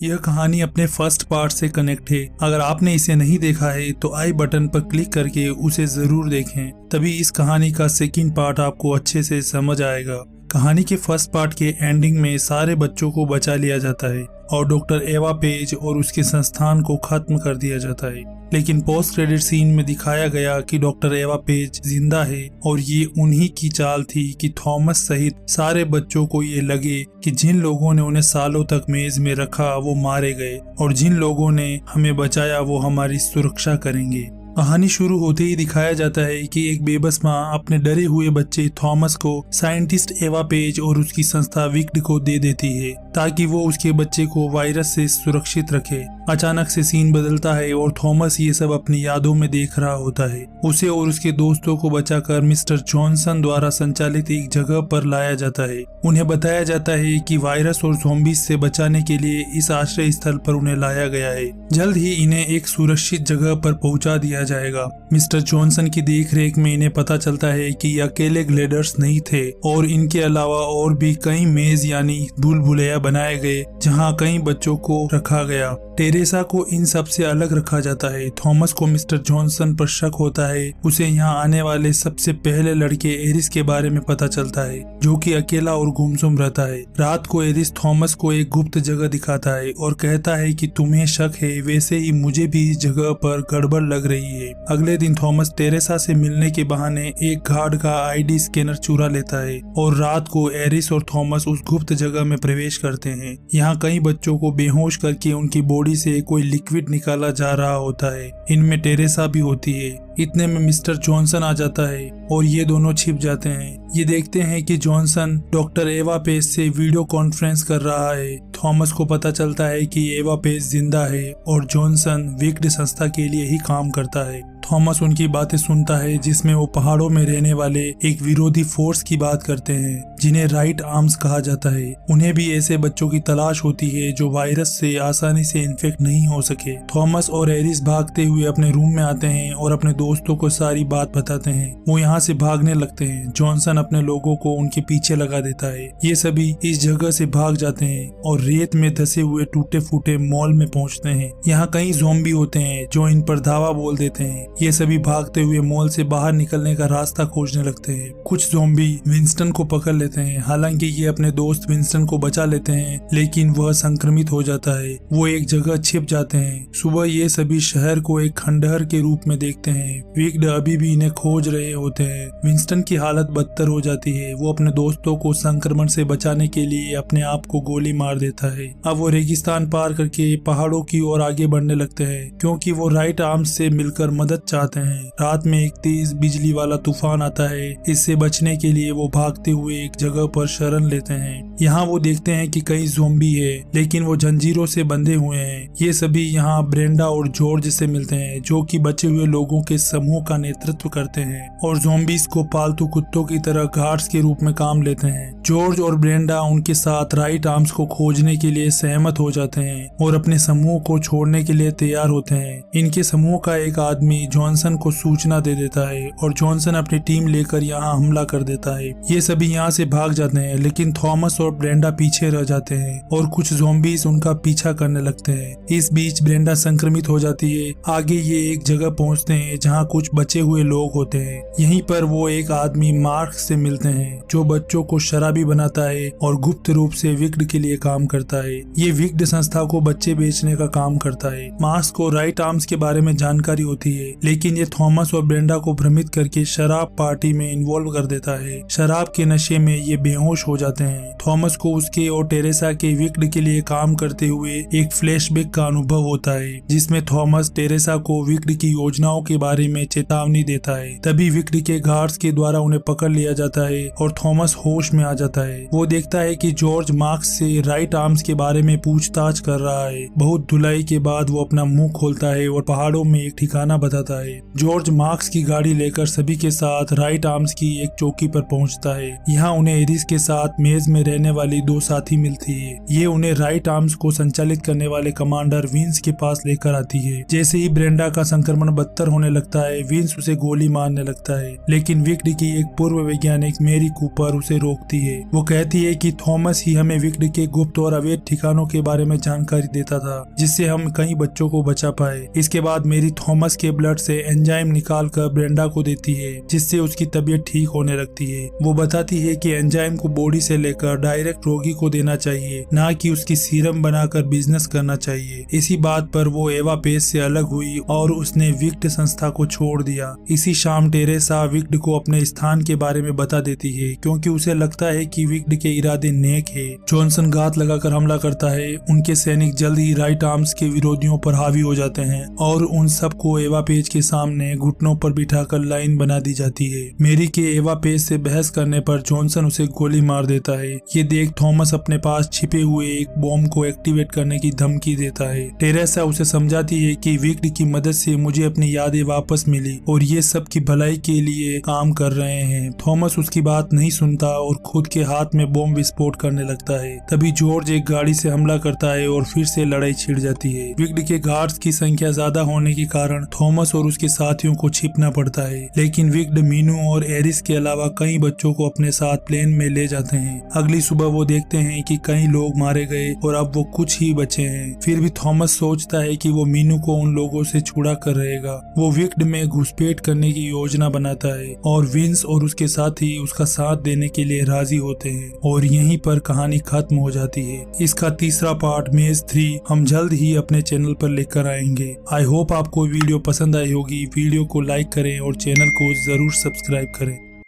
यह कहानी अपने फर्स्ट पार्ट से कनेक्ट है। अगर आपने इसे नहीं देखा है तो आई बटन पर क्लिक करके उसे जरूर देखें, तभी इस कहानी का सेकंड पार्ट आपको अच्छे से समझ आएगा। कहानी के फर्स्ट पार्ट के एंडिंग में सारे बच्चों को बचा लिया जाता है और डॉक्टर एवा पेज और उसके संस्थान को खत्म कर दिया जाता है। लेकिन पोस्ट क्रेडिट सीन में दिखाया गया कि डॉक्टर एवा पेज जिंदा है और ये उन्हीं की चाल थी कि थॉमस सहित सारे बच्चों को ये लगे कि जिन लोगों ने उन्हें सालों तक मेज में रखा वो मारे गए और जिन लोगों ने हमें बचाया वो हमारी सुरक्षा करेंगे। कहानी शुरू होते ही दिखाया जाता है कि एक बेबस माँ अपने डरे हुए बच्चे थॉमस को साइंटिस्ट एवा पेज और उसकी संस्था विक्ड को दे देती है ताकि वो उसके बच्चे को वायरस से सुरक्षित रखे। अचानक से सीन बदलता है और थॉमस ये सब अपनी यादों में देख रहा होता है। उसे और उसके दोस्तों को बचाकर मिस्टर जॉनसन द्वारा संचालित एक जगह पर लाया जाता है। उन्हें बताया जाता है कि वायरस और ज़ॉम्बीज से बचाने के लिए इस आश्रय स्थल पर उन्हें लाया गया है। जल्द ही इन्हें एक सुरक्षित जगह पर पहुंचा दिया जाएगा। मिस्टर जॉनसन की देखरेख में इन्हें पता चलता है कि ये अकेले ग्लेडर्स नहीं थे और इनके अलावा और भी कई मेज यानी भूल भुलैया बनाए गए जहां कई बच्चों को रखा गया। टेरेसा को इन सब से अलग रखा जाता है। थॉमस को मिस्टर जॉनसन पर शक होता है। उसे यहाँ आने वाले सबसे पहले लड़के एरिस के बारे में पता चलता है जो कि अकेला और गुमसुम रहता है। रात को एरिस थॉमस को एक गुप्त जगह दिखाता है और कहता है कि तुम्हें शक है, वैसे ही मुझे भी इस जगह पर गड़बड़ लग रही है। अगले दिन थॉमस टेरेसा से मिलने के बहाने एक गार्ड का आईडी स्कैनर चुरा लेता है और रात को एरिस और थॉमस उस गुप्त जगह में प्रवेश करते हैं। यहाँ कई बच्चों को बेहोश करके उनकी बॉडी से कोई लिक्विड निकाला जा रहा होता है। इनमें टेरेसा भी होती है। इतने में मिस्टर जॉनसन आ जाता है और ये दोनों छिप जाते हैं। ये देखते हैं कि जॉनसन डॉक्टर एवा पेज से वीडियो कॉन्फ्रेंस कर रहा है। थॉमस को पता चलता है कि एवा पेज जिंदा है और जॉनसन विक्ड संस्था के लिए ही काम करता है। थॉमस उनकी बातें सुनता है जिसमें वो पहाड़ों में रहने वाले एक विरोधी फोर्स की बात करते हैं जिन्हें राइट आर्म्स कहा जाता है। उन्हें भी ऐसे बच्चों की तलाश होती है जो वायरस से आसानी से इन्फेक्ट नहीं हो सके। थॉमस और एरिस भागते हुए अपने रूम में आते हैं और अपने दोस्तों को सारी बात बताते हैं। वो यहाँ से भागने लगते हैं। जॉनसन अपने लोगों को उनके पीछे लगा देता है। ये सभी इस जगह से भाग जाते हैं और रेत में धसे हुए टूटे फूटे मॉल में पहुँचते हैं। यहाँ कई ज़ॉम्बी होते हैं जो इन पर धावा बोल देते हैं। ये सभी भागते हुए मॉल से बाहर निकलने का रास्ता खोजने लगते हैं। कुछ ज़ॉम्बी विंस्टन को पकड़ लेते हैं। हालांकि ये अपने दोस्त विंस्टन को बचा लेते हैं लेकिन वह संक्रमित हो जाता है। वो एक जगह छिप जाते हैं। सुबह ये सभी शहर को एक खंडहर के रूप में देखते हैं। विक्ड अभी भी इन्हें खोज रहे होते हैं। विंस्टन की हालत बदतर हो जाती है। वो अपने दोस्तों को संक्रमण से बचाने के लिए अपने आप को गोली मार देता है। अब वो रेगिस्तान पार करके पहाड़ों की ओर आगे बढ़ने लगते हैं क्योंकि वो राइट आर्म्स से मिलकर मदद चाहते हैं। रात में एक तेज बिजली वाला तूफान आता है। इससे बचने के लिए वो भागते हुए एक जगह पर शरण लेते हैं। यहाँ वो देखते हैं कि कई ज़ॉम्बी है लेकिन वो जंजीरों से बंधे हुए हैं। ये सभी यहाँ ब्रेंडा और जॉर्ज से मिलते हैं जो कि बचे हुए लोगों के समूह का नेतृत्व करते हैं और ज़ॉम्बीज को पालतू कुत्तों की तरह गार्ड्स के रूप में काम लेते हैं। जॉर्ज और ब्रेंडा उनके साथ राइट आर्म्स को खोजने के लिए सहमत हो जाते हैं और अपने समूह को छोड़ने के लिए तैयार होते हैं। इनके समूह का एक आदमी जॉनसन को सूचना दे देता है और जॉनसन अपनी टीम लेकर यहाँ हमला कर देता है। ये सभी यहाँ से भाग जाते हैं लेकिन थॉमस और ब्रेंडा पीछे रह जाते हैं और कुछ ज़ॉम्बीज उनका पीछा करने लगते हैं। इस बीच ब्रेंडा संक्रमित हो जाती है। आगे ये एक जगह पहुँचते हैं जहाँ कुछ बचे हुए लोग होते हैं। यहीं पर वो एक आदमी मार्क से मिलते हैं जो बच्चों को शराबी बनाता है और गुप्त रूप से विक्ड के लिए काम करता है। ये विक्ड संस्था को बच्चे बेचने का काम करता है। मार्क्स को राइट आर्म्स के बारे में जानकारी होती है लेकिन ये थॉमस और ब्रेंडा को भ्रमित करके शराब पार्टी में इन्वॉल्व कर देता है। शराब के नशे में ये बेहोश हो जाते हैं। थॉमस को उसके और टेरेसा के विक्ड के लिए काम करते हुए एक फ्लैशबैक का अनुभव होता है जिसमें थॉमस टेरेसा को विक्ड की योजनाओं के बारे में चेतावनी देता है। तभी विक्ड के गार्ड्स के द्वारा उन्हें पकड़ लिया जाता है और थॉमस होश में आ जाता है। वो देखता है कि जॉर्ज मार्क्स से राइट आर्म्स के बारे में पूछताछ कर रहा है। बहुत धुलाई के बाद वो अपना मुंह खोलता है और पहाड़ों में एक ठिकाना बताता होता है। जॉर्ज मार्क्स की गाड़ी लेकर सभी के साथ राइट आर्म्स की एक चौकी पर पहुंचता है। यहाँ उन्हें एरिस के साथ मेज में रहने वाली 2 साथी मिलती है। ये उन्हें राइट आर्म्स को संचालित करने वाले कमांडर विंस के पास लेकर आती है। जैसे ही ब्रेंडा का संक्रमण बदतर होने लगता है, विंस उसे गोली मारने लगता है, लेकिन विक्ड की एक पूर्व वैज्ञानिक मेरी कूपर उसे रोकती है। वो कहती है कि थॉमस ही हमें विक्ड के गुप्त और अवैध ठिकानों के बारे में जानकारी देता था, जिससे हम कई बच्चों को बचा पाए। इसके बाद मेरी थॉमस के ब्लड से एंजाइम निकाल कर ब्रेंडा को देती है, जिससे उसकी तबीयत ठीक होने लगती है। वो बताती है कि एंजाइम को बॉडी से लेकर डायरेक्ट रोगी को देना चाहिए, ना कि उसकी सीरम बनाकर बिजनेस करना चाहिए। इसी बात पर वो एवा पेस से अलग हुई और उसने विक्ड संस्था को छोड़ दिया। इसी शाम टेरेसा विक्ड को अपने स्थान के बारे में बता देती है, क्योंकि उसे लगता है कि विक्ड के इरादे नेक है। जॉनसन घात लगाकर हमला करता है। उनके सैनिक जल्द ही राइट आर्म्स के विरोधियों पर हावी हो जाते हैं और उन सबको एवा पेज के सामने घुटनों पर बिठाकर लाइन बना दी जाती है। मेरी के एवा पेज से बहस करने पर जॉनसन उसे गोली मार देता है। ये देख थॉमस अपने पास छिपे हुए एक बॉम्ब को एक्टिवेट करने की धमकी देता है। टेरेसा उसे समझाती है कि विक्ड की मदद से मुझे अपनी यादें वापस मिली और ये सब की भलाई के लिए काम कर रहे हैं। थॉमस उसकी बात नहीं सुनता और खुद के हाथ में बॉम्ब विस्फोट करने लगता है। तभी जॉर्ज एक गाड़ी से हमला करता है और फिर से लड़ाई छिड़ जाती है। विक्ड के गार्ड्स की संख्या ज्यादा होने के कारण थॉमस और उसके साथियों को छिपना पड़ता है, लेकिन विक्ड मीनू और एरिस के अलावा कई बच्चों को अपने साथ प्लेन में ले जाते हैं। अगली सुबह वो देखते हैं कि कई लोग मारे गए और अब वो कुछ ही बचे हैं। फिर भी थॉमस सोचता है कि वो मीनू को उन लोगों से छुड़ा कर रहेगा। वो विक्ड में घुसपैठ करने की योजना बनाता है और विंस और उसके साथी उसका साथ देने के लिए राजी होते हैं और यहीं पर कहानी खत्म हो जाती है। इसका तीसरा पार्ट मेज 3 हम जल्द ही अपने चैनल पर लेकर आएंगे। आई होप आपको वीडियो पसंद आई होगी। वीडियो को लाइक करें और चैनल को जरूर सब्सक्राइब करें।